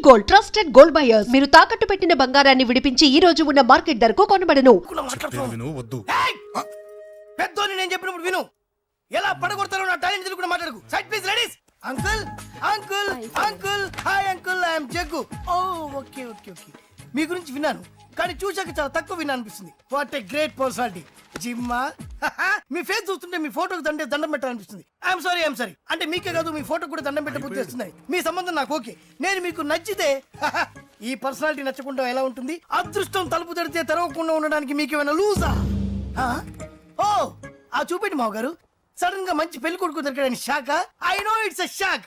Gold trusted gold buyers మీరు తాకట్టు పెట్టిన బంగారాన్ని విడిపించి ఈ రోజు ఉన్న మార్కెట్ ధరకు కొనబడను. పెద్దోని నేను చెప్పినప్పుడు విను. ఎలా పడగొడతారో నా టాలెంట్ తెలుగు మాట్లాడకు. Side please ladies. Uncle uncle uncle hi uncle I am Jaggu. Oh okay okay okay. మీ గురించి విన్నాను కానీ చూశాక చాలా తక్కువ విన్నా అనిపిస్తుంది. What a great personality. జిమ్మా మీ ఫేస్ చూస్తుంటే మీ ఫోటోకి దండం పెట్టాలనిపిస్తుంది. ఐఎమ్ సారీ అంటే మీకే కాదు మీ ఫోటో కూడా దండం పెట్టే బుద్ధి వస్తున్నాయి. మీ సంబంధం నాకు ఓకే. నేను మీకు నచ్చితే ఈ పర్సనాలిటీ నచ్చకుండా ఎలా ఉంటుంది? అదృష్టం తలుపు తెరితే తెరవకుండా ఉండడానికి మీకేమైనా లూజా? ఓ ఆ చూపెట్టి మావ గారు. సడన్ గా మంచి పెళ్లి కొడుకు దొరికాడని shock. I know it's a shock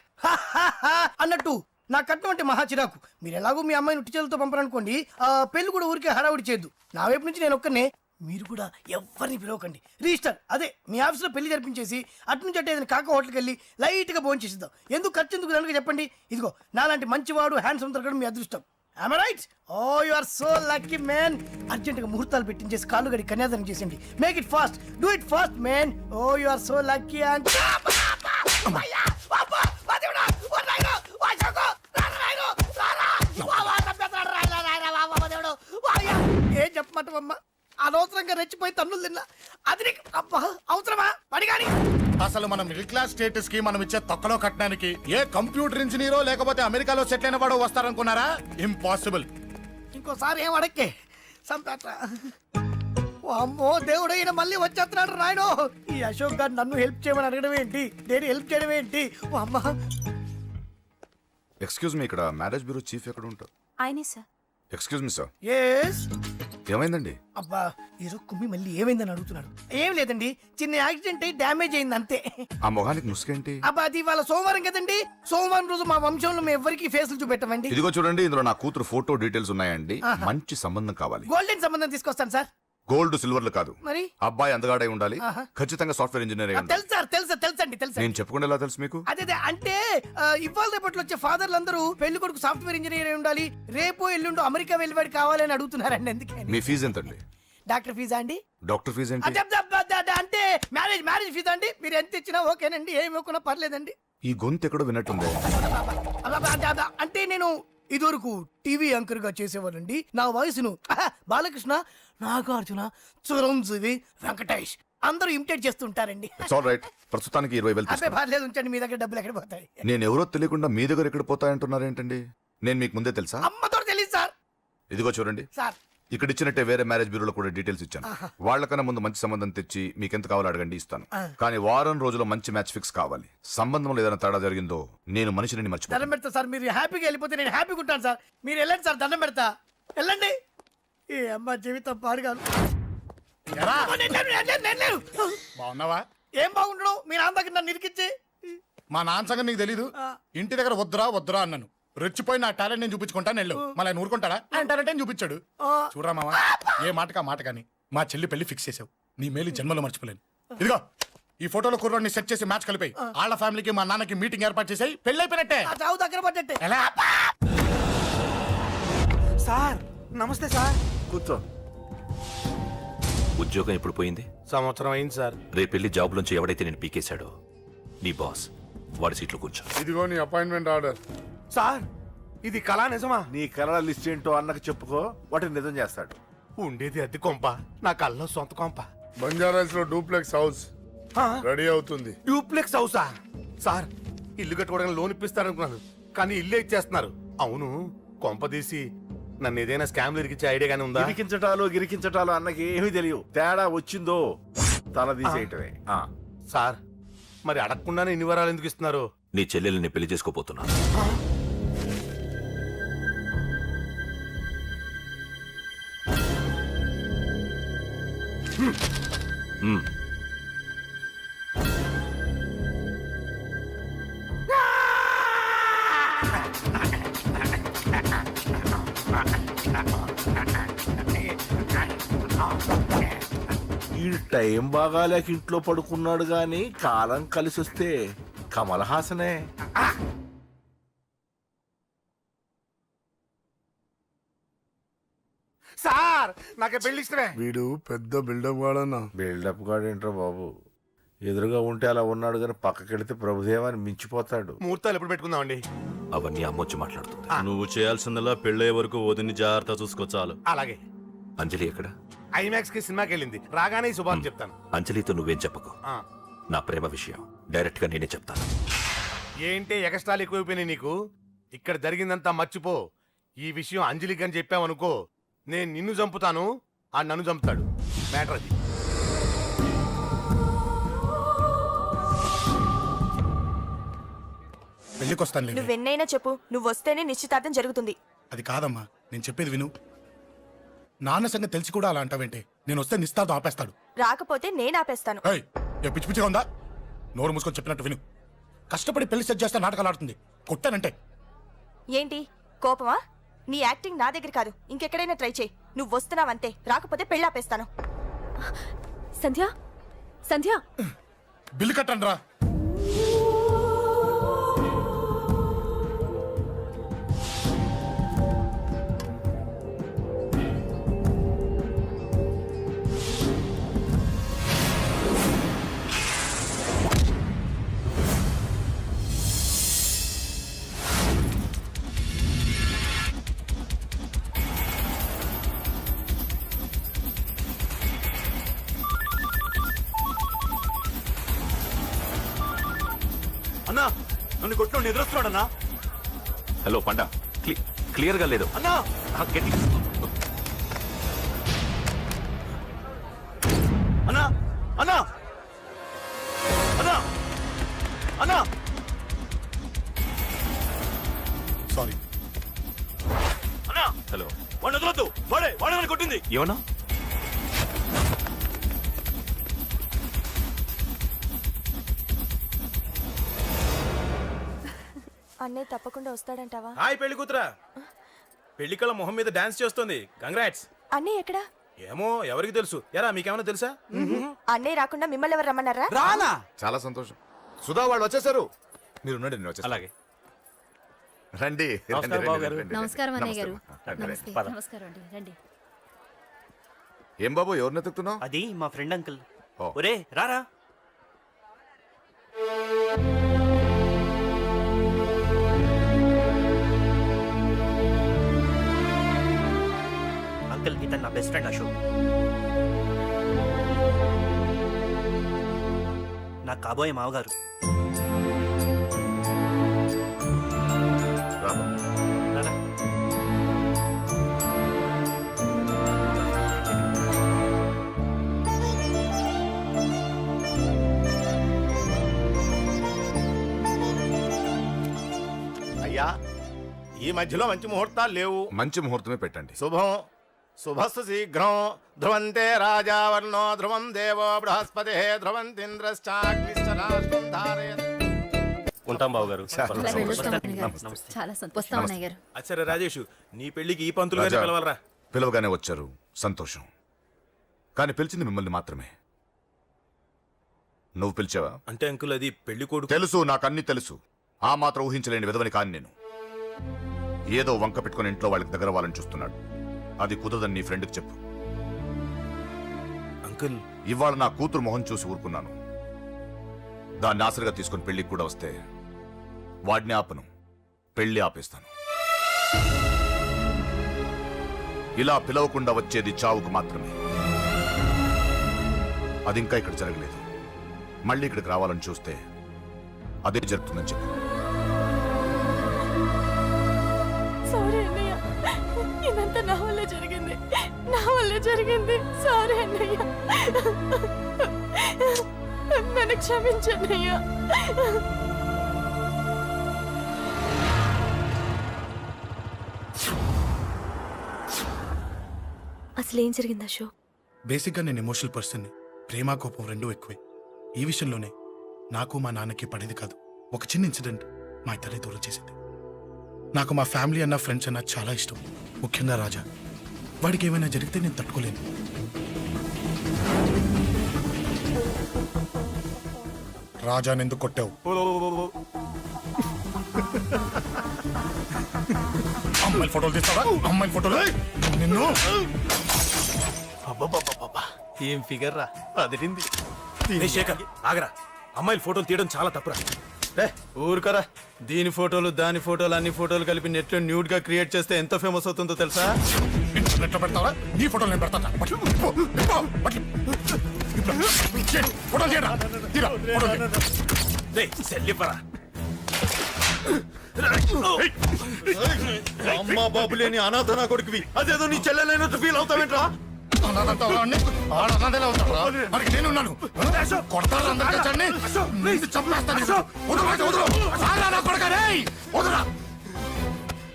అన్నట్టు నా కట్నం అంటే మహా చిరాకు. మీరు ఎలాగో మీ అమ్మాయిని ఉట్టిచేలతో పంపరనుకోండి, ఆ పెళ్లి కూడా ఊరికే హడావుడి చేయొద్దు. నా వైపు నుంచి నేను ఒక్కనే, మీరు కూడా ఎవరిని పిలవకండి. రిజిస్టర్ అదే మీ ఆఫీస్లో పెళ్లి జరిపించేసి అటు నుంచి అంటే ఏదైనా కాక హోటల్కి వెళ్ళి లైట్ గా భోజనం చేసిద్దాం. ఎందుకు ఖర్చు ఎందుకు దానికి చెప్పండి. ఇదిగో నాలాంటి మంచివాడు హ్యాండ్సమ్ దొరకడం మీ అదృష్టం. Am I right? Oh, you are so lucky, man. అర్జెంటుగా ముహూర్తాలు పెట్టించేసి కాళ్ళు గడి కన్యాదానం చేసేయండి. Make it fast. Do it fast, man. Oh, you are so lucky. And ఏం చెప్పమంటావమ్మా? అనవసరంగా రెచ్చిపోయి తన్నులు తిన్నా. అది నీకు అవసరమా? పడిగాని అసలు మనం మిడిల్ క్లాస్ స్టేటస్ కి మనం ఇచ్చే తొక్కలో కట్టడానికి ఏ కంప్యూటర్ ఇంజనీరో లేకపోతే అమెరికాలో సెటిల్ అయిన వాడు వస్తారనుకున్నారా? ఇంపాసిబుల్. ఇంకోసారి ఏం అడక్కే సంపేట. అమ్మో దేవుడు, ఈయన మళ్ళీ వచ్చేస్తున్నాడు రాయను. ఈ అశోక్ గారు నన్ను హెల్ప్ చేయమని అడగడం ఏంటి, నేను హెల్ప్ చేయడం ఏంటి? అమ్మ ఎక్స్క్యూజ్ మీ, ఇక్కడ మ్యారేజ్ బ్యూరో చీఫ్ ఎక్కడ ఉంటారు? ఆయనే sir. Excuse me sir. Yes. ఏమైందండి? అబ్బా ఈరోజు కుమ్మి మళ్ళీ ఏమైందని అడుగుతున్నాడు. ఏం లేదండి, చిన్న యాక్సిడెంట్ అయ్యి డ్యామేజ్ అయింది అంతే. ఆ మొహానికి ముసుకేంటి? అబ్బా అది వాళ్ళ సోమవారం కదండి. సోమవారం రోజు మా వంశంలో మేము ఎవరికి ఫేసులు చూపెట్టమండి. ఇదిగో చూడండి, ఇందులో నా కూతురు ఫోటో డీటెయిల్స్ ఉన్నాయండి. మంచి సంబంధం కావాలి. గోల్డెన్ సంబంధం తీసుకొస్తాను సార్. గోల్డ్ సిల్వర్లు కాదు, మరి అబ్బాయి అందగాడై ఉండాలి. ఖచ్చితంగా సాఫ్ట్వేర్ ఇంజనీర్. తెలుసు సార్, తెలుసండి. నేను చెప్పకుండా ఎలా తెలుసు మీకు? అదే అంటే ఇవాళ రేపట్లో వచ్చే ఫాదర్లు అందరూ పెళ్లి కొడుకు సాఫ్ట్వేర్ ఇంజనీర్ అయి ఉండాలి, రేపు ఎల్లుండి అమెరికా వెళ్ళివాడు కావాలి అని అడుగుతున్నారండి. అందుకే. మీ ఫీజు ఎంతండి? డాక్టర్ ఫీజా అండి? డాక్టర్ ఫీజు ఏంటి? అంటే మ్యారేజ్ ఫీజా అండి. మీరు ఎంత ఇచ్చినా ఓకేనండి, ఏమి ఇవ్వకున్నా పర్లేదండి. ఈ గొంతు ఎక్కడో విన్నట్టుంది. అంటే నేను ఇదివరకు టీవీ యాంకర్ గా చేసేవాడండి. నా వయసును బాలకృష్ణ, నాగార్జున, చిరంజీవి, వెంకటేష్ అందరూ ఇమిటేట్ చేస్తుంటారండి. ప్రస్తుతానికి 20,000. అదే పర్లేదు, ఉంచండి. మీ దగ్గర డబ్బులు ఎక్కడ పోతాయి? నేను ఎవరో తెలియకుండా మీ దగ్గర ఎక్కడ పోతాయంటున్నారేంటండి? నేను మీకు ముందే తెలుసా? అమ్మతో తెలియదు సార్. ఇదిగో చూడండి సార్, ఇక్కడ ఇచ్చినట్టే వేరే మ్యారేజ్ బ్యూరోలో కూడా డీటెయిల్స్ ఇచ్చాను. వాళ్ళకన్నా ముందు మంచి సంబంధం తెచ్చి మీకు ఎంత కావాలో అడగండి, ఇస్తాను. కానీ వారం రోజుల్లో మంచి మ్యాచ్ ఫిక్స్ కావాలి. సంబంధంలో ఏదైనా తేడా జరిగిందో నేను మనిషిని మర్చిపోతాను. దండం పెడతా సార్. మీరు హ్యాపీగా వెళ్ళిపోతే నేను హ్యాపీగా ఉంటాను సార్. మీరు వెళ్ళండి సార్, దండం పెడతా. వెళ్ళండి. ఈ అమ్మ జీవితం పాడుగాను. బాగున్నావా? ఏం బాగుండడం? మీ నాన్న దగ్గర నన్ను ఇరికిచ్చి. మా నాన్న సంగతి నీకు తెలీదు. ఇంటి దగ్గర వద్దురా అన్నాను. రెచ్చిపోయి నా టాలెంట్ నేను చూపించుకుంటాను వెళ్ళు. మళ్ళీ ఆయన ఊరుకుంటాడా? ఆయన టాలెంట్ చూపించాడు. చూడరా మావా, ఏ మాటకా మాట కానీ మా చెల్లి పెళ్లి ఫిక్స్ చేసావు. నీ మేలు జన్మలో మర్చిపోలేను. ఇదిగో ఈ ఫోటోలో కుర్రాడిని సెట్ చేసి మ్యాచ్ కలిపాయి. వాళ్ళ ఫ్యామిలీకి మా నాన్నకి మీటింగ్ ఏర్పాటు చేసాయి. పెళ్లి అయిపోయినట్టే. చావు దగ్గర పడ్డట్టే. ఎలా? సార్ నమస్తే సార్. కూర్చో. ఉద్యోగం ఎప్పుడు పోయింది? సంవత్సరం అయింది సార్. రేపెళ్ళి జాబ్ నుంచి ఎవడైతే నేను పీకేశాడో నీ బాస్ వాడి సీట్లో కూర్చో. ఇదిగో నీ అపాయింట్మెంట్ ఆర్డర్. సార్ ఇది కళా నిజమా? నీ కలల లిస్ట్ ఏంటో అన్నకు చెప్పుకో, వాటిని నిజం చేస్తాడు. ఉండేది అద్దె కొంప, నా కళ్ళలో సొంత కొంప. బంజారాస్ లో డూప్లెక్స్ హౌస్ రెడీ అవుతుంది. డూప్లెక్స్ హౌసా? సార్ ఇల్లు కట్టుకోవడానికి లోన్ ఇప్పిస్తారనుకున్నాను, కానీ ఇల్లే ఇచ్చేస్తున్నారు. అవును, కొంప తీసి నన్ను ఏదైనా స్కామ్ ఇరికించే ఐడియా గానీ ఉందా? గిరికించటాలు అన్నకి ఏమీ తెలియవు. తేడా వచ్చిందో తల తీసేయటమే. సార్ మరి అడగకుండానే ఇన్ని వరాలు ఎందుకు ఇస్తున్నారు? నీ చెల్లెల్ని పెళ్లి చేసుకోపోతున్నా. ఈ టైం బాగాలేక ఇంట్లో పడుకున్నాడు గాని కాలం కలిసి వస్తే కమల్ హాసనే. సార్ నాకే పెళ్లి ఇష్టమే. వీడు పెద్ద బిల్డప్ వాడన్నా. బిల్డప్ గాడు ఏంట్రా బాబు, ఎదురుగా ఉంటే అలా ఉన్నాడు కానీ పక్కకెడితే ప్రభుదేవాన్ని మించిపోతాడు. ముహూర్తాలు ఎప్పుడు పెట్టుకుందామండి? అవన్నీ అమ్మొచ్చి మాట్లాడుతుంది. నువ్వు చేయాల్సిందల్లా పెళ్ళయ్యే వరకు వదిని జాగ్రత్త చూసుకో చాలు. అలాగే. అంజలి ఎక్కడ? ఐమాక్స్ కి సినిమాకి వెళ్ళింది, రాగానే ఈ శుభాన్ని చెప్తాను. అంజలితో నువ్వేం చెప్పకు. ఆ. నా ప్రేమ విషయం డైరెక్ట్ గా నేనే చెప్తాను. ఏంటి ఎక్స్ట్రాలు ఎక్కువైపోయినాయి నీకు? ఇక్కడ జరిగిందంతా మర్చిపో. ఈ విషయం అంజలికి అని చెప్పావనుకో, నేను నిన్ను చంపుతాను, ఆ నన్ను చంపుతాడు. మ్యాటర్ అది. పెళ్లికి వస్తాను. నువ్వెన్నైనా చెప్పు, నువ్వు వస్తేనే నిశ్చితార్థం జరుగుతుంది. అది కాదమ్మా, నేను చెప్పేది విను. నాన్న సంగతి తెలిసి కూడా అలా అంటావేంటే? నేను వస్తే నిస్తాతో ఆపేస్తాడు. రాకపోతే నేను ఆపేస్తాను. ఏయ్, ఏ పిచ్చి పిచ్చిగా ఉందా? నోరు మూసుకొని చెప్పినట్టు విను. కష్టపడి పెళ్లి సెట్ చేస్తే నాటకాలు ఆడుతుంది. కొట్టానంటే ఏంటి కోపమా? నీ యాక్టింగ్ నా దగ్గర కాదు, ఇంకెక్కడైనా ట్రై చేయి. నువ్వు వస్తున్నావంతే, రాకపోతే పెళ్ళి ఆపేస్తాను. సంధ్య, సంధ్య, బిల్లు కట్టండి రా. అన్నా నన్ను కొట్టు ఎదురొస్తున్నాడన్నా. హలో పండా, క్లియర్ గా లేదు అన్నా. గట్టి. అన్నా అన్నా అన్నా అన్నా. సారీ. అన్నా హలో, వాడిని వదలొద్దు. వాడే నన్ను కొట్టింది. ఏమన్నా? అన్నయ్య తప్పకుండా వస్తాడంటావా? హాయ్ పెళ్లి కూతురా. పెళ్లి కళ్ళ మొహం మీద డాన్స్ చేస్తుంది. కంగ్రాట్స్. అన్నయ్య ఎక్కడా? ఏమో ఎవరికి తెలుసు. ఎరా మీకేమైనా తెలుసా? అన్నయ్య రాకుండా మిమ్మల్ని ఎవరు రమ్మన్నారా? రానా? చాలా సంతోషం. సుధా వాళ్ళు వచ్చేసారు. మీరు ఉండండి, నేను వచ్చేస్తాను. అలాగే. రండి. నమస్కారం బాబు గారు. నమస్కారం అన్నయ్య గారు. రండి, నమస్తే. రండి. నమస్కారం అండి, రండి. ఏం బాబు, ఎవరిని ఎత్తుకుతున్నావు? అది మా ఫ్రెండ్ అంకుల్. ఓ. ఒరే రారా. అంకుల్ ఇతను నా బెస్ట్ ఫ్రెండ్ అశోక్. నా కాబోయే మావగారు. రా బాబు. రారా. అయ్యా, ఈ మధ్యలో మంచి ముహూర్తాలు లేవు. మంచి ముహూర్తమే పెట్టండి. శుభం శుభస్సు శీఘ్రం. ధ్రువంతే రాజావర్ణో ధ్రువం దేవో బృహస్పతి ధ్రువంతింద్రశ్చాగ్నిశ్చరాష్ట్రం ధారయత్. ఉంటాం బాబు గారు. అలా వెళ్ళొస్తాం అన్నయ్య గారు. నమస్తే. చాలా వస్తాం అన్నయ్య గారు. అచ్చరే రాజేష్, నీ పెళ్లికి ఈ పంతులు గారిని రాజా, పిలవాలరా. పిలవగానే వచ్చారు, సంతోషం. కానీ పిలిచింది మిమ్మల్ని మాత్రమే. నువ్వు పిలిచావా? అంటే అంకుల్ అది పెళ్లి కొడుకు. తెలుసు, నాకన్నీ తెలుసు. ఆ మాత్రం ఊహించలేని విధవని కాని నేను. ఏదో వంక పెట్టుకుని ఇంట్లో వాళ్ళకి దగ్గర వాళ్ళని చూస్తున్నాడు. అది కుదరదని నీ ఫ్రెండ్కి చెప్పు. అంకుల్ ఇవాళ నా కూతురు మొహం చూసి ఊరుకున్నాను. దాన్ని ఆసరిగా తీసుకుని పెళ్లికి కూడా వస్తే వాడిని ఆపను, పెళ్లి ఆపేస్తాను. ఇలా పిలవకుండా వచ్చేది చావుకు మాత్రమే. అది ఇంకా ఇక్కడ జరగలేదు. మళ్ళీ ఇక్కడికి రావాలని చూస్తే అదే జరుగుతుందని చెప్పు. సారీ అన్నయ్య, ఇదంతా నా వల్లే జరిగింది, నా వల్లే జరిగింది. సారీ అన్నయ్య, నన్ను క్షమించన్నయ్య. అసలు ఏం జరిగింది అశోక్? బేసిక్గా నేను ఎమోషనల్ పర్సన్ని. ప్రేమ కోపం రెండూ ఎక్కువే. ఈ విషయంలోనే నాకు మా నాన్నకి పడేది కాదు. ఒక చిన్న ఇన్సిడెంట్ మా ఇద్దరిని దూరం చేసింది. నాకు మా ఫ్యామిలీ అన్న ఫ్రెండ్స్ అన్న చాలా ఇష్టం, ముఖ్యంగా రాజా. వాడికి ఏమైనా జరిగితే నేను తట్టుకోలేను. రాజాని ఎందుకు కొట్టావు? అమ్మాయిల ఫోటోలు తీస్తావా? అమ్మాయిల ఫోటోలు నిన్ను. ఏం ఫిగర్ రా, అదిరింది. శేఖర్ ఆగరా, అమ్మాయిల ఫోటోలు తీయడం చాలా తప్పురా. రే ఊరుకరా, దీని ఫోటోలు దాని ఫోటోలు అన్ని ఫోటోలు కలిపి నెట్ లో న్యూడ్ గా క్రియేట్ చేస్తే ఎంత ఫేమస్ అవుతుందో తెలుసా? ఇంటర్నెట్ లో పెడతావా? నీ ఫోటోలు నేను పెడతా. ఫోటో చేయరా, తీరా, ఫోటో చేయి. రే సెల్లిపరా, అమ్మా బాబు లేని అనాథ నా కొడుకువి, అదేదో నీ చెల్లెలైనట్టు ఫీల్ అవుతావేంట్రా? అనాథంతా వాడిని, వాడు అనాథలే అవుతాడురా. మరి నేనున్నాను. కొడతారు అందరికీ చండి. నిన్ను చంపేస్తాను. వదరా, వదరు. సారా నా కొడుకా, రేయ్, వదరా.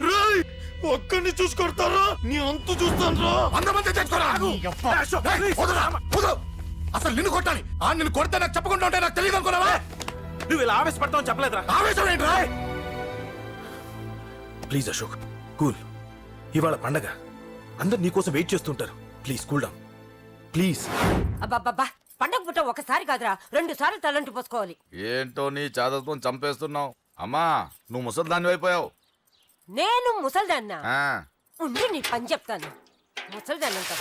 రేయ్ ఒక్కడిని చూసుకొడతారా, నీ అంతు చూస్తాను. 100 మంది తెచ్చుకోరా. రేయ్, వదరా, వదరు. అసలు నిన్ను కొట్టాలి. ఆ నిన్ను కొడితే నాకు చెప్పకుండా ఉంటే నాకు తెలియదు అనుకున్నావా? నువ్వు ఇలా ఆవేశపడతావు చెప్పలేదురా. ఆవేశం ఏంట్రా? Please Ashok, cool. ఇవాళ పండగ, అందరు నీకోసం వెయిట్ చేస్తుంటారు. Please cool down, please. అబ్బబ్బబ్బా, పండగ పుట్ట ఒకసారి కాదురా 2 సార్లు తలంటి పోసుకోవాలి. ఏంటో నీ చాదత్వం చంపేస్తున్నావు. అమ్మా నువ్వు ముసలిదాన్ని అయిపోయావు. నేను ముసల్దాన్నా ఉండి నీ పని చెప్తాను. ముసల్దాన్నంత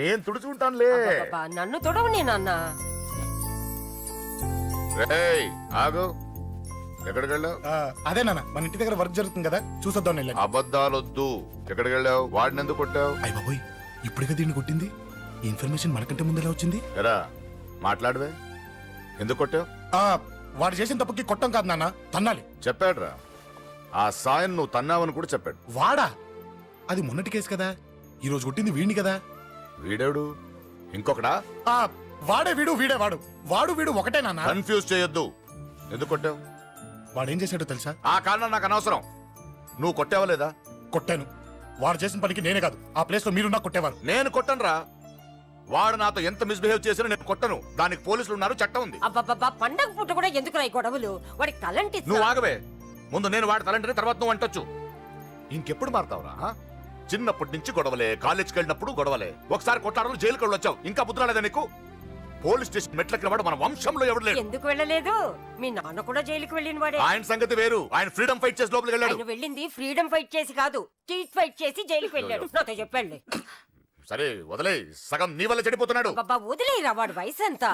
నేను తుడుచుకుంటానులే. నన్ను తొడవు నేనన్న. రేయ్ ఆగు, ఎక్కడికి వెళ్ళావు? అదే నాన్న, మన ఇంటి దగ్గర వర్క్ జరుగుతుంది కదా, చూసొద్దాం వెళ్ళాను. అబద్ధాలొద్దు. ఎక్కడికి వెళ్ళావు? వాడిని ఎందుకు కొట్టావు? అయ్య బాబోయ్, ఇప్పుడుగా దీన్ని కొట్టింది. ఈ ఇన్ఫర్మేషన్ మనకంటే ముందు ఎలా వచ్చింది? ఎరా మాట్లాడవే, ఎందుకు కొట్టావు? వాడు చేసిన తప్పుకి కొట్టం కాదు నాన్న, తన్నాలి. చెప్పాడురా, ఆ సాయం నువ్వు తన్నావని కూడా చెప్పాడు. వాడా? అది మొన్నటి కేసు కదా, ఈ రోజు కొట్టింది వీడిని కదా. వీడేడు ఇంకొకడా? వాడే వీడు, వీడే వాడు. వాడు వీడు ఒకటే నాన్న. కన్ఫ్యూజ్ చేయొద్దు. ఎందుకు కొట్టావు? వాడేం చేశాడో తెలుసా? ఆ కారణం నాకు అనవసరం. నువ్వు కొట్టావా లేదా? కొట్టాను. వాడు చేసిన పనికి నేనే కాదు, ఆ ప్లేస్ లో మీరున్నా కొట్టేవారు. నేను కొట్టనురా. వాడు నాతో ఎంత మిస్బిహేవ్ చేసినా నేను కొట్టను. దానికి పోలీసులు ఉన్నారు, చట్టం ఉంది. అబ్బబ్బబ్బా, పండగ పుట్ట కూడా ఎందుకు రాయి గొడవలు? వాడికి తలంటి నువ్వు ఆగవే. ముందు నేను వాడి తలంటే తర్వాత నువ్వు అంటొచ్చు. ఇంకెప్పుడు మారుతావురా? చిన్నప్పటి నుంచి గొడవలే, కాలేజ్కి వెళ్ళినప్పుడు గొడవలే. ఒకసారి కొట్లాడలు జైలుకి వెళ్ళి వచ్చావు, ఇంకా బుద్ధరాలేదా నీకు? పోలీస్ స్టేషన్ మెట్లకి వాడు మన వంశంలో ఎవడు లేడు. ఎందుకు వెళ్ళలేదు? మీ నాన్న కూడా జైలుకి వెళ్ళిన వాడే. ఆయన సంగతి వేరు. ఆయన ఫ్రీడమ్ ఫైట్ చేసి లోపలికి వెళ్ళాడు. ఆయన వెళ్ళింది ఫ్రీడమ్ ఫైట్ చేసి కాదు, స్ట్రీట్ ఫైట్ చేసి జైలుకి వెళ్ళాడు. నాతో చెప్పండి. సరే వదిలే, సగం నీ వల్ల చెడిపోతున్నాడు. బాబా వదిలేరా, వాడు వయసు ఎంత?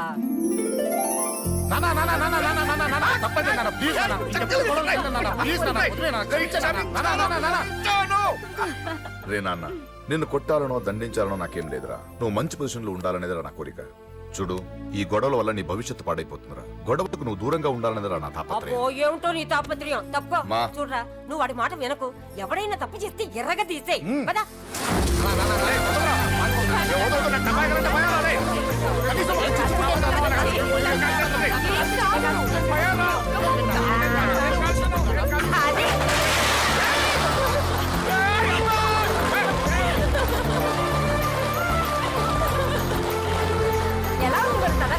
రే నాన్న, నిన్ను కొట్టాలనో దండించాలనో నాకేం లేదురా. నువ్వు మంచి పొజిషన్ లో ఉండాలనేదిరా నా కోరిక. చూడు, ఈ గొడవల వల్ల నీ భవిష్యత్తు పాడైపోతుందిరా. గొడవకు నువ్వు దూరంగా ఉండాలనేదిరా నా తాపత్రయం. అబ్బో, ఏమిటో నీ తాపత్రయం. తప్ప మా. చూడరా, నువ్వు వాడి మాట వినకు. ఎవడైనా తప్పు చేస్తే ఎర్రగా తీసేయ్. పదా. ఎలా ఉంది కదా?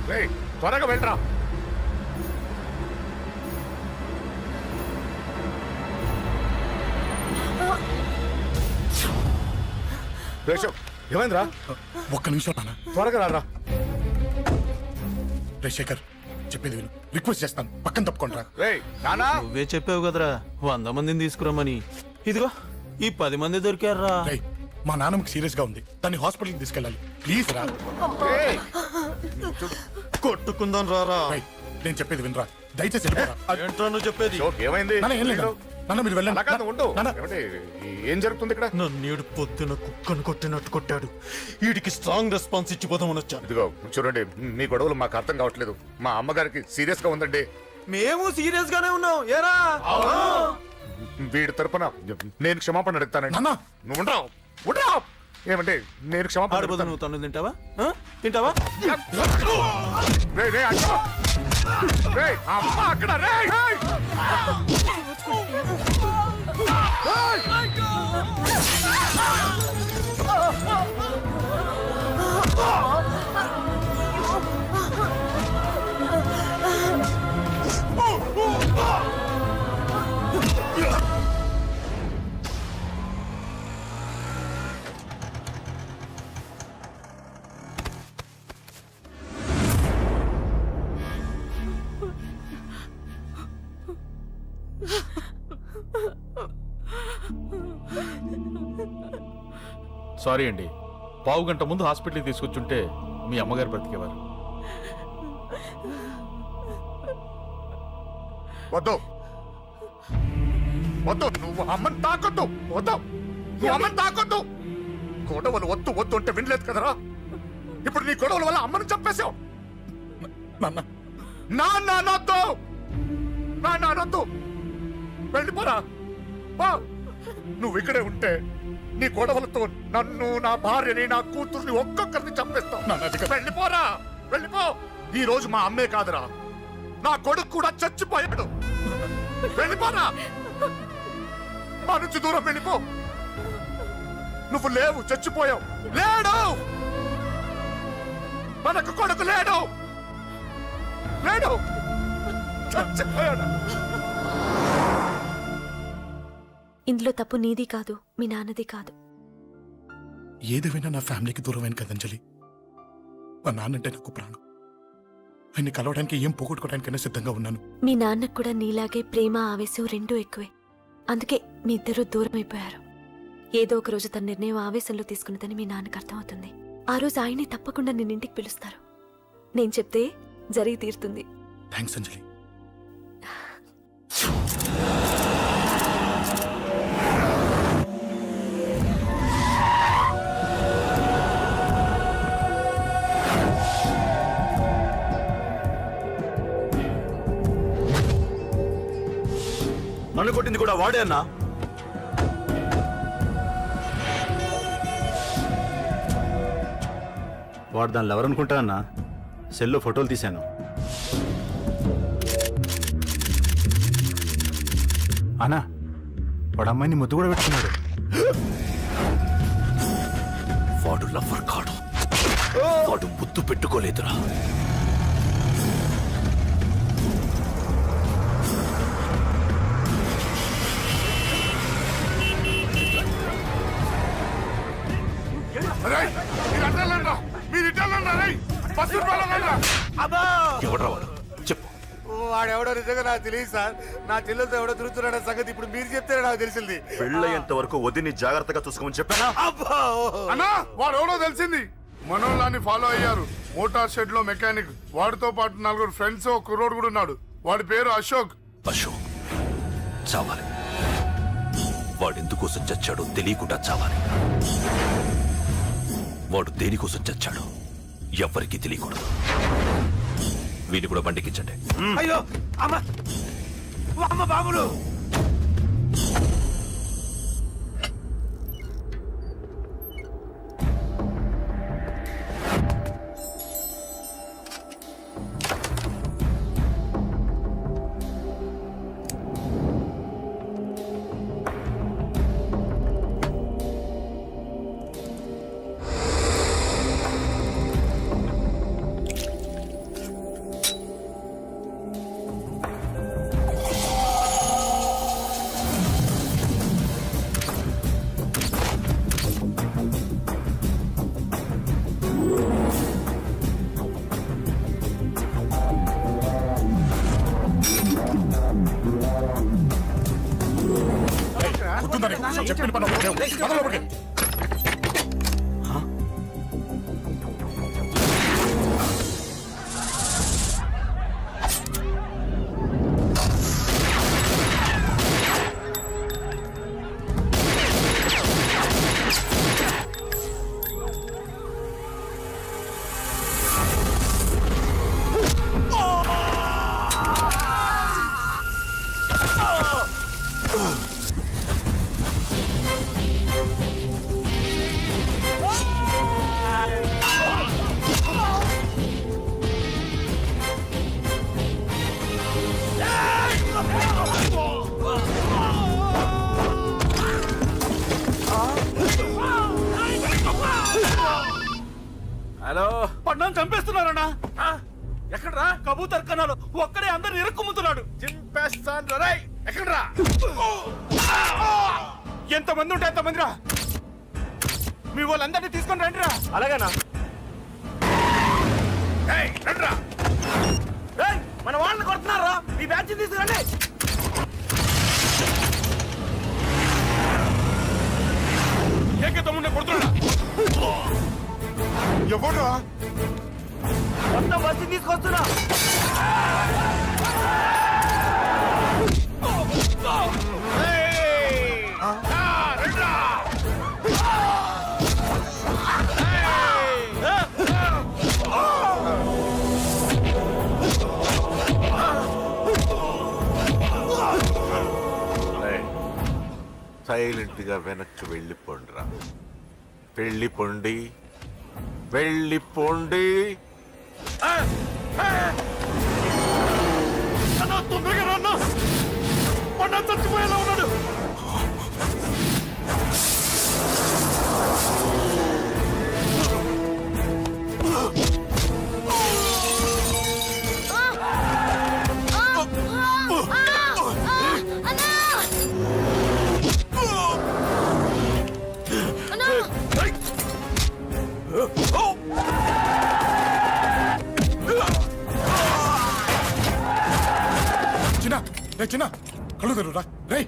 రేయ్, త్వరగా వెళ్ళరా. ఏమైందిరా? ఒక్క నిమిషం నాన్న, త్వరగా రారా. రే శేఖర్, చెప్పేది విను. రిక్వెస్ట్ చేస్తాను, పక్కన తప్పుకుంటా. రేయ్ నానా, నువ్వే చెప్పావు కదరా 100 మందిని తీసుకురమ్మని. ఇదిగో ఈ 10 మంది దొరికారా. రేయ్, మా నాన్నకి సీరియస్ గా ఉంది, దాన్ని హాస్పిటల్కి తీసుకెళ్ళాలి. ప్లీజ్ రా. కొట్టుకుందాం రారా. రేయ్, నేను చెప్పేది వినరా, దయచేసి వెళ్ళిపోరా. ఏంట్రా నువ్వు చెప్పేది? ఏమైంది? నాన్న, ఏం లేదు నాన్న, మీరు వెళ్ళండి. అలా కాదు, ఉండు. నాన్న, ఏమంటే, ఏం జరుగుతుంది ఇక్కడ? నన్నేడు పొద్దున కుక్కను కొట్టినట్టు కొట్టాడు. వీడికి స్ట్రాంగ్ రెస్పాన్స్ ఇచ్చిపోదామని వచ్చాను. ఇదిగో చూడండి, మీ గొడవలు మాకు అర్థం కావట్లేదు. మా అమ్మగారికి సీరియస్ గా ఉందండి. మేము సీరియస్ గానే ఉన్నాం. ఏరా వీడి తరపున నేను క్షమాపణ అడుగుతానండి. నాన్న. నువ్వు ఉండరావు, ఉండరావు. ఏమంటే నేను క్షమాపణ ఆడబోదు. అడుగుతాను. నువ్వు తను తింటావా? తింటావా? రేయ్, రేయ్, అక్కడ. రేయ్, అమ్మ అక్కడ. రేయ్, రేయ్. సారీ అండి, పావు గంట ముందు హాస్పిటల్కి తీసుకొచ్చుంటే మీ అమ్మగారు బ్రతికేవారు. వద్దు వద్దు, నువ్వు అమ్మని తాకొద్దు. వద్దు, నువ్వు అమ్మని తాకొద్దు. గొడవలు వద్దు వద్దు అంటే వినలేదు కదరా. ఇప్పుడు నీ గొడవల వల్ల అమ్మని చంపేశావు. నాన్నొద్దు, నాన్నొద్దు, వెళ్ళిపోరా. నువ్వు ఇక్కడే ఉంటే నీ గొడవలతో నన్ను, నా భార్యని, నా కూతుర్ని ఒక్కొక్కరిని చంపేస్తావు. వెళ్ళిపోరా, వెళ్ళిపో. ఈ రోజు మా అమ్మే కాదురా, నా కొడుకు కూడా చచ్చిపోయాడు. వెళ్ళిపోరా, మా నుంచి దూరం వెళ్ళిపో. నువ్వు లేవు, చచ్చిపోయావు. లేడు, మనకు కొడుకు లేడు, లేడు, చచ్చిపోయాడు. ఇందులో తప్పు నీది కాదు, మీ నాన్నది కాదు. ఏదేమైనా నా ఫ్యామిలీకి దూరమైన కదా అంజలి. మా నాన్నంటే నాకు ప్రాణం. ఆయన్ని కలవడానికి ఏం పోగొట్టుకోవడానికైనా సిద్ధంగా ఉన్నాను. మీ నాన్నకు కూడా నీలాగే ప్రేమ, ఆవేశం రెండూ ఎక్కువే. అందుకే మీ ఇద్దరూ దూరం అయిపోయారు. ఏదో ఒక రోజు తన నిర్ణయం ఆవేశంలో తీసుకున్నదని మీ నాన్నకు అర్థమవుతుంది. ఆ రోజు ఆయనే తప్పకుండా నిన్నింటికి పిలుస్తారు. నేను చెప్తే జరిగి తీరుతుంది. థ్యాంక్స్ అంజలి. నన్ను కొట్టింది కూడా వాడే అన్నా. వాడు దానిలో ఎవరనుకుంటా అన్నా, సెల్లో ఫోటోలు తీశాను. అన్నా, వాడు అమ్మాయిని ముద్దు కూడా పెట్టుకున్నాడు. వాడు లవ్వర్ కాడు, వాడు ముద్దు పెట్టుకోలేదురా. ఎవడ్రా వాడు? చెప్పు. వాడెవడో నిజంగా నాకు తెలియదు సార్. నా చెల్లెలతో ఎవడో తిరుగుతున్నాడ సంగతి ఇప్పుడు మీరు చెప్తే నాకు తెలిసింది. పెళ్ళయ్యేంత వరకు వదిని జాగ్రత్తగా చూసుకోమని చెప్పానా? అన్నా, వాడు ఎవడో తెలిసింది. మనోళ్ళని ఫాలో అయ్యారు. మోటార్ షెడ్ లో మెకానిక్. వాడితో పాటు 4 ఫ్రెండ్స్, ఒక కుర్రోడు కూడా ఉన్నాడు. వాడి పేరు అశోక్. అశోక్ చావాలి. వాడెందుకోసం చచ్చాడో తెలియకుండా చావాలి. వాడు దేనికోసం చచ్చాడో ఎవ్వరికీ తెలియకూడదు. వీడిని కూడా బండికించండి. అయ్యో అమ్మ, అమ్మ బాబులు. చెప్పిన పని మొదలు. హలో, పడ్డం చంపేస్తున్నారన్నా. ఎక్కడ్రా? కబూతర్ కన్నాలు ఒక్కడే అందరు ఇరుక్కుమ్ముతున్నాడు. చింపేస్తాను రై. ఎక్కడ్రా? ఎంతమంది ఉంటే ఎంతమంది రా. మీ వాళ్ళందరినీ తీసుకొని రండిరా. అలాగేనా? రండ్రా. మన వాళ్ళని కొడుతున్నారా? మీ బ్యాచ్ తీసుకురండి. ఎవడ్రా మొత్తం బస్సు తీసుకొస్తున్నా. సైలెంట్ గా వెనక్కి వెళ్ళిపోండిరా. వెళ్ళిపోండి, వెళ్ళిపోండి. చచ్చిపోయేలా ఉన్నాడు. చిన్న రే, చిన్న కళ్ళు తెరురా రే.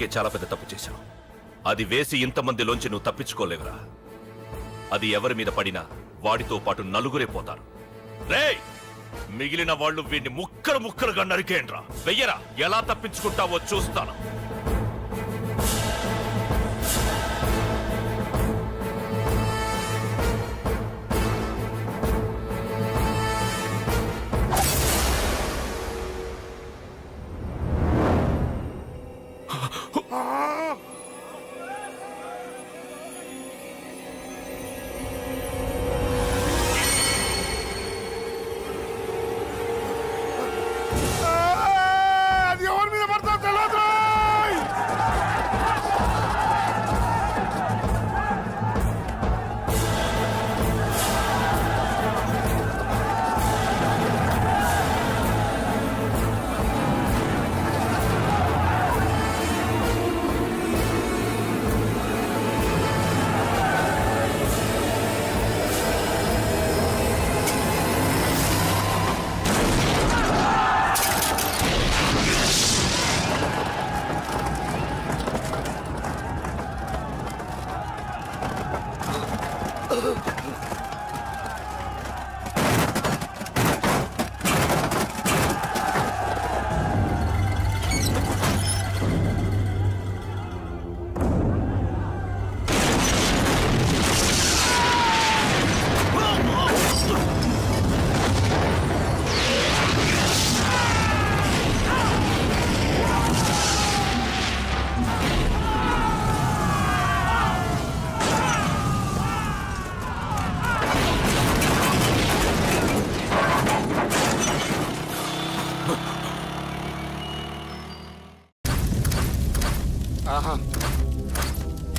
ఇప్పటికే చాలా పెద్ద తప్పు చేశావు. అది వేసి ఇంతమందిలోంచి నువ్వు తప్పించుకోలేవురా. అది ఎవరి మీద పడినా వాడితో పాటు నలుగురే పోతారు. రేయ్, మిగిలిన వాళ్ళు వీడిని ముక్కలు ముక్కలుగా నరికేండ్రా. వెయ్యరా, ఎలా తప్పించుకుంటావో చూస్తాను. అది ఎవరి మీద పడతా తెలియదు.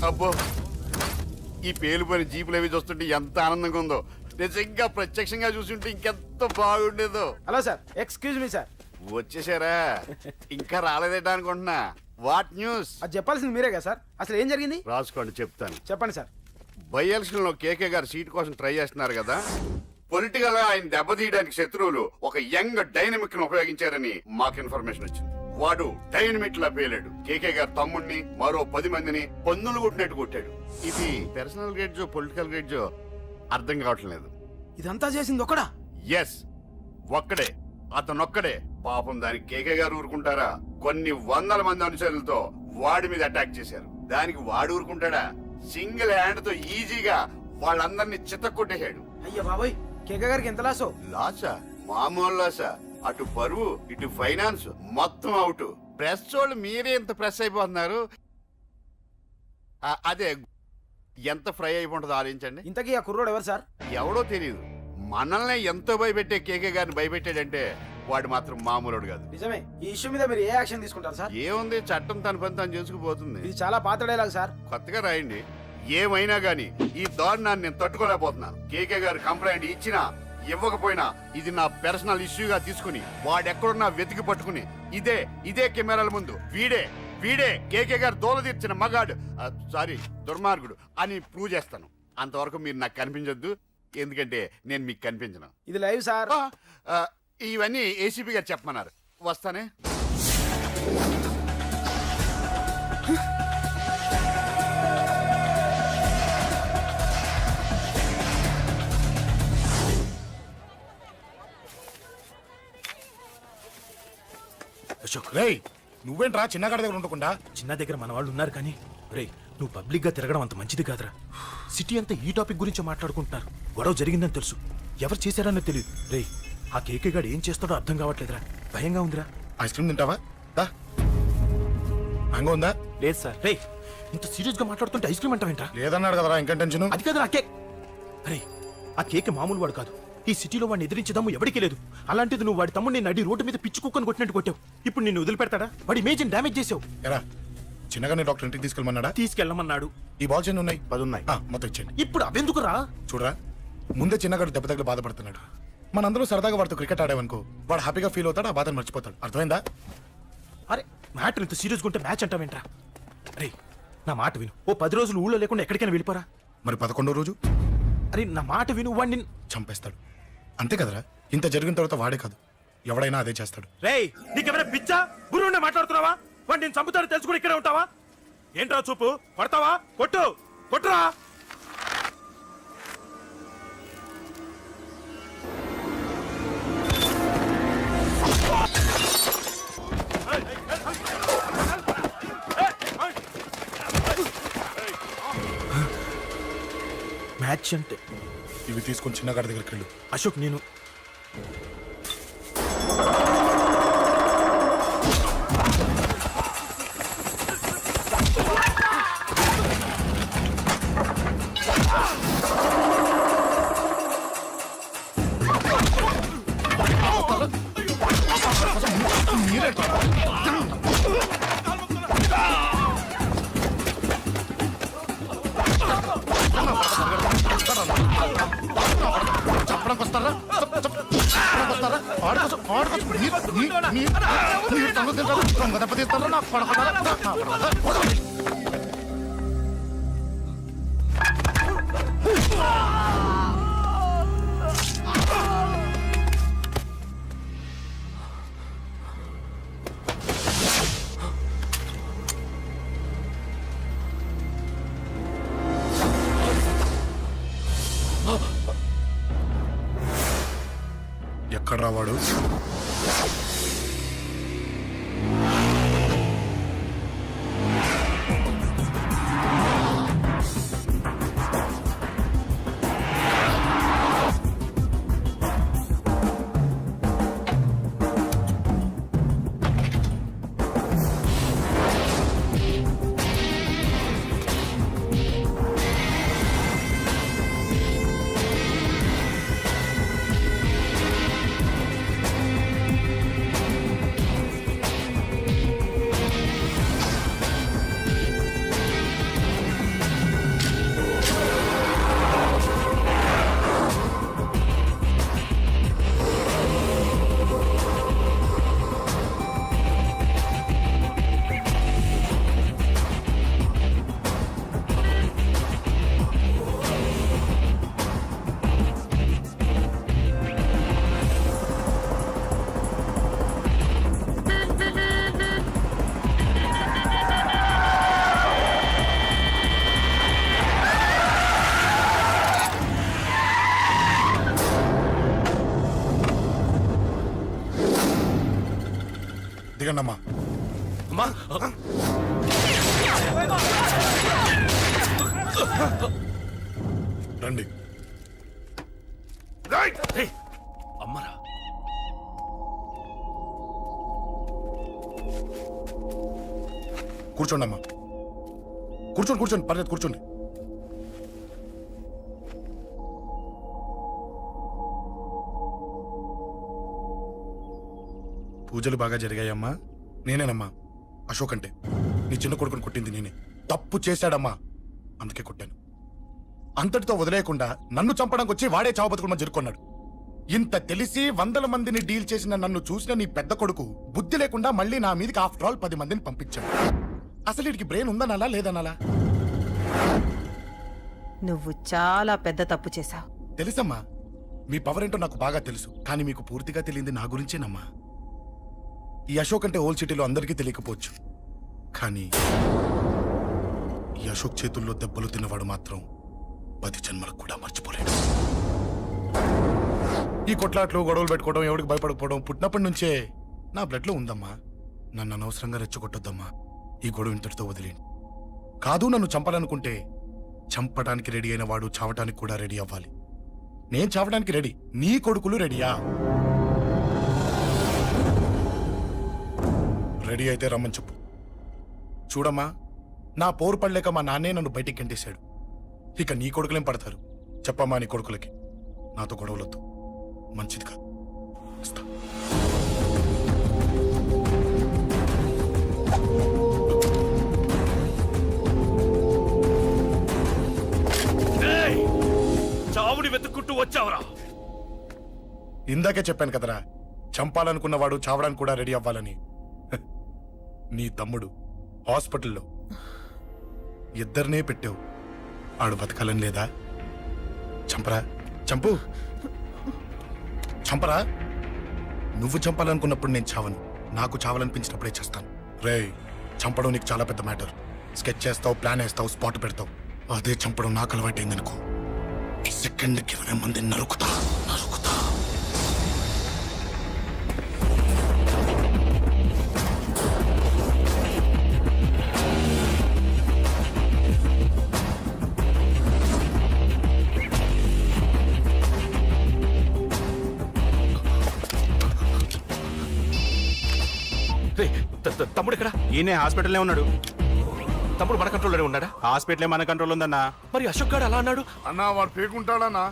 అబ్బో, ఈ పేలిపోయిన జీపులు అవి చూస్తుంటే ఎంత ఆనందంగా ఉందో. నిజంగా ప్రత్యక్షంగా చూస్తుంటే ఇంకెంత బాగుండేదో. Hello sir, excuse me sir. వచ్చేసారా? ఇంకా రాలేదేటా అనుకుంటున్నా. What news? అది చెప్పాల్సింది మీరే కదా సార్. అసలు ఏం జరిగింది రాసుకోండి, చెప్తాను. చెప్పండి సార్. బై ఎలక్షన్ లో కేకే గారు సీట్ కోసం ట్రై చేస్తున్నారు కదా. పొలిటికల్ గా ఆయన దెబ్బతీయడానికి శత్రువులు ఒక యంగ్ డైనమిక్ ను ఉపయోగించారని మాకు ఇన్ఫర్మేషన్ వచ్చింది. వాడు డైనమిక్ లా పేలాడు. కేకే గారు తమ్ముడిని, మరో 10 మందిని పన్నులు కొట్టినట్టు కొట్టాడు. ఇది పర్సనల్ గ్రేడ్జో పొలిటికల్ గ్రేడ్జో అర్థం కావట్లేదు. ఇదంతా చేసింది ఒకడా? ఎస్, ఒక్కడే, అతనొక్కడే. పాపం దానికి కేకే గారు ఊరుకుంటారా? కొన్ని వందల మంది అనుచరులతో వాడి మీద అటాక్ చేశారు. దానికి వాడు ఊరుకుంటాడా? సింగిల్ హ్యాండ్ తో ఈజీగా వాళ్ళందరినీ చిత్తకొట్టేశాడు. అయ్యా బాబాయ్, కేకే గారికి ఎంత లాసో? లాసా? మామూలు లాసా? అటు పరువు, ఇటు ఫైనాన్స్, మొత్తం అవుట్. ప్రెస్ వాళ్ళు మీరే ఎంత ప్రెస్ అయిపోతున్నారు. అదే ఎంత ఫ్రై అయిపోతుందో ఆలోచించండి. ఇంతకీ ఆ కుర్రోడు ఎవరు సార్? ఎవడో తెలియదు. మనల్ని ఎంతో భయపెట్టే కేకే గారిని భయపెట్టాడంటే వాడు మాత్రం మామూలుడు కాదు. నిజమే. ఈ ఇష్యూ మీద మీరు ఏ యాక్షన్ తీసుకుంటారు సార్? ఏముంది, చట్టం తన పని తను చేసుకుపోతుంది. ఇది చాలా పాత డైలాగ్ సార్. కొత్తగా రాయండి. ఏమైనా గానీ ఈ దారుణాన్ని నేను తట్టుకోలేకపోతున్నాను. కేకే గారు కంప్లైంట్ ఇచ్చినా ఇవ్వకపోయినా ఇది నా పర్సనల్ ఇష్యూగా తీసుకుని వాడెక్కడున్నా వెతికి పట్టుకుని ఇదే కెమెరాల ముందు వీడే కేకే గారు దోల తీర్చిన మగాడు, సారీ దుర్మార్గుడు అని ప్రూవ్ చేస్తాను. అంతవరకు మీరు నాకు కనిపించొద్దు, ఎందుకంటే నేను మీకు కనిపించను. ఇది లైవ్ సార్. ఇవన్నీ ఏసీపీ గారు చెప్పమన్నారు. వస్తానే. అశోక్, రేయ్, నువ్వేంట్రా చిన్నగాడి దగ్గర ఉండకుండా? చిన్న దగ్గర మన వాళ్ళు ఉన్నారు కానీ రేయ్, నువ్వు పబ్లిక్ గా తిరగడం అంత మంచిది కాదురా. సిటీ అంతా ఈ టాపిక్ గురించి మాట్లాడుకుంటున్నారు. గొడవ జరిగిందని తెలుసు, ఎవరు చేశారని తెలియదు. రేయ్, ఆ కేకే గాడు ఏం చేస్తాడో అర్థం కావట్లేదురా. భయంగా ఉందిరా. ఐస్ క్రీమ్ తింటావా? దా. మ్యాంగో ఉందా? లేదు సార్. రేయ్, ఇంత సీరియస్ గా మాట్లాడుతుంటే ఐస్ క్రీమ్ అంటావేంట్రా? లేదన్నాడు కదరా, ఇంకా టెన్షన్. అది కాదురా కేక్. అరే, ఆ కేక్ మామూలు వాడు కాదు. ఈ సిటీలో వాడిని ఎదిరించదమ్ము ఎవరికీ లేదు. అలాంటిది నువ్వు వాడి తమ్ముడిని నడి రోడ్డు మీద పిచ్చి కుక్కని కొట్టినట్టు కొట్టావు. ఇప్పుడు నిన్ను వదిలిపెడతాడా? వాడి ఇమేజ్ డ్యామేజ్ చేసావు. ఎరా, చిన్నగానే డాక్టర్ ఇంటికి తీసుకెళ్ళమన్నాడా? తీసుకెళ్ళమన్నాడు. ఈ బాల్స్ ఎన్ని ఉన్నాయి? 10 ఉన్నాయి. మొత్తం ఇచ్చేయండి. ఇప్పుడు అవెందుకురా? చూడరా, ముందే చిన్నగాడు దెబ్బ తగిలి బాధపడుతున్నాడు. మనందరూ సరదాగా వాడితో క్రికెట్ ఆడామనుకో, వాడు హ్యాపీగా ఫీల్ అవుతాడు, ఆ బాధను మర్చిపోతాడు. అర్థమైందా? అరే, మ్యాటర్ ఇంత సీరియస్గా ఉంటే మ్యాచ్ అంటావేంట్రా? అరే, నా మాట విను. ఓ 10 రోజులు ఊళ్ళో లేకుండా ఎక్కడికైనా వెళ్ళిపోరా. మరి 11వ రోజు? అరే, నా మాట విను. వాడిని చంపేస్తాడు. అంతే కదరా? ఇంత జరిగిన తర్వాత వాడే కాదు, ఎవడైనా అదే చేస్తాడు. రేయ్, నీకేమైనా పిచ్చా? గురువునే మాట్లాడుతున్నావా? వాడు నేను చంపుతాను తెలుసు కూడా ఇక్కడే ఉంటావా? ఏంట్రా చూపు? కొడతావా? కొట్టు, కొట్టురా. మ్యాచ్ అంటే ఇవి తీసుకొని చిన్నగాడి దగ్గరికి వెళ్ళు. అశోక్ నేను చెప్పడానికి వస్తారా? చెప్పడానికి వస్తారా? ఆడుకోసం ఆడుకోసం మీరు సంగతి తింటారా? దొంగ దెబ్బ తీస్తారా? నాకు పడకుండా ఎక్కడ రావాడు? దిగండమ్మా. అమ్మా రండి. అమ్మరా కూర్చోండి అమ్మా. కూర్చోండి కూర్చోండి, పర్లేదు కూర్చోండి. పూజలు బాగా జరిగాయమ్మా? నేనేనమ్మా అశోక్ అంటే. నీ చిన్న కొడుకుని కొట్టింది నేనే. తప్పు చేశాడమ్మా, అందుకే కొట్టాను. అంతటితో వదిలేయకుండా నన్ను చంపడానికి వచ్చి వాడే చావు బతుకుని జరుపుకున్నాడు. ఇంత తెలిసి 100 మందిని డీల్ చేసిన నన్ను చూసిన నీ పెద్ద కొడుకు బుద్ధి లేకుండా మళ్ళీ నా మీదకి ఆఫ్టర్ ఆల్ 10 మందిని పంపించాడు. అసలు వీడికి బ్రెయిన్ ఉందనాలా లేదనాలా? నువ్వు చాలా పెద్ద తప్పు చేశావు. తెలుసమ్మా, మీ పవర్ ఏంటో నాకు బాగా తెలుసు. కానీ మీకు పూర్తిగా తెలియంది నా గురించేనమ్మా. ఈ అశోక్ అంటే ఓల్డ్ సిటీలో అందరికీ తెలియకపోవచ్చు, కానీ ఈ అశోక్ చేతుల్లో దెబ్బలు తిన్నవాడు మాత్రం 10 జన్మలకు కూడా మర్చిపోలేడు. ఈ కొట్లాట్లు గొడవలు పెట్టుకోవడం, ఎవరికి భయపడకపోవడం పుట్టినప్పటి నుంచే నా బ్లడ్ లో ఉందమ్మా. నన్ను అనవసరంగా రెచ్చగొట్టొద్దమ్మా. ఈ గొడవ ఇంతటితో వదిలేండి. కాదు, నన్ను చంపాలనుకుంటే చంపడానికి రెడీ అయిన వాడు చావటానికి కూడా రెడీ అవ్వాలి. నేను చావడానికి రెడీ, నీ కొడుకులు రెడీయా? రెడీ అయితే రమ్మని చెప్పు. చూడమ్మా, నా పోరు పడలేక మా నాన్నే నన్ను బయటికి గంటేశాడు. ఇక నీ కొడుకులేం పడతారు? చెప్పమ్మా నీ కొడుకులకి నాతో గొడవలొద్దు, మంచిది కాదు. వస్తా. చావుని వెతుక్కుంటూ వచ్చావురా. ఇందాకే చెప్పాను కదరా, చంపాలనుకున్నవాడు చావడానికి కూడా రెడీ అవ్వాలని. నీ తమ్ముడు హాస్పిటల్లో ఇద్దరినే పెట్టావు, ఆడు బతకాలని లేదా? చంపరా, చంపు, చంపరా. నువ్వు చంపాలనుకున్నప్పుడు నేను చావను, నాకు చావాలనిపించినప్పుడే చేస్తాను. రేయ్, చంపడం నీకు చాలా పెద్ద మ్యాటర్. స్కెచ్ చేస్తావు, ప్లాన్ వేస్తావు, స్పాట్ పెడతావు. అదే చంపడం నాకు అలవాటైంది అనుకో. సెకండ్కి 20 మంది నరుకుతా. రే, తమ్ముడు ఎక్కడ? ఈయనే హాస్పిటల్లో ఉన్నాడు. తమ్ముడు మన కంట్రోల్లోనే ఉన్నాడా? హాస్పిటలే మన కంట్రోల్ ఉందన్నా. మరి అశోక్ గాడు అలా అన్నాడు. అన్నా వాడు పేకుంటాడన్నా.